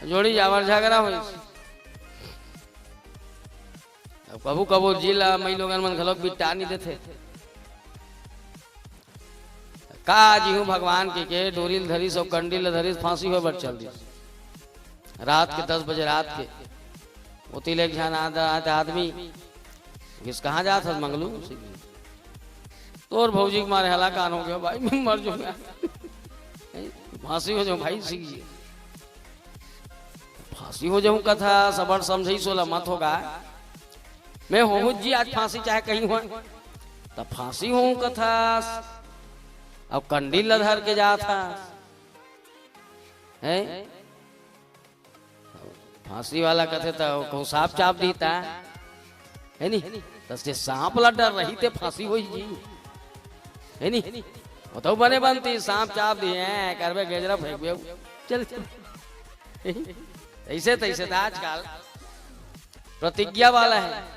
जोड़ी जावर झगड़ा हुई कबू कबू जिला मई लोगन मन घलोक बिटा नहीं देते का जी हूँ भगवान के डोरिल धरी सब कंडील धरी फांसी हो बर चल दी रात के 10 बजे रात के उती ले ध्यान आदमी किस कहाँ जा था मंगलू तोर भौजी के मारे हला कान हो गया भाई मैं मर जाऊंगा फांसी हो जाऊं भाई सीखिए फांसी हो जाऊं कथा सबर समझी सोला मत होगा मैं हो जी आज फांसी चाहे कहीं हो तब फांसी हो कथा अब कंडील धर के जा था है फांसी वाला कथे तो सांप चाप दीता है नी तसे सांप ला डर रही थे फांसी हुई जी है नी वो तो बने बनती सांप चाप दिए करवे गेजरा फेंक दे चल ऐसे तैसे आजकल प्रतिज्ञा वाला है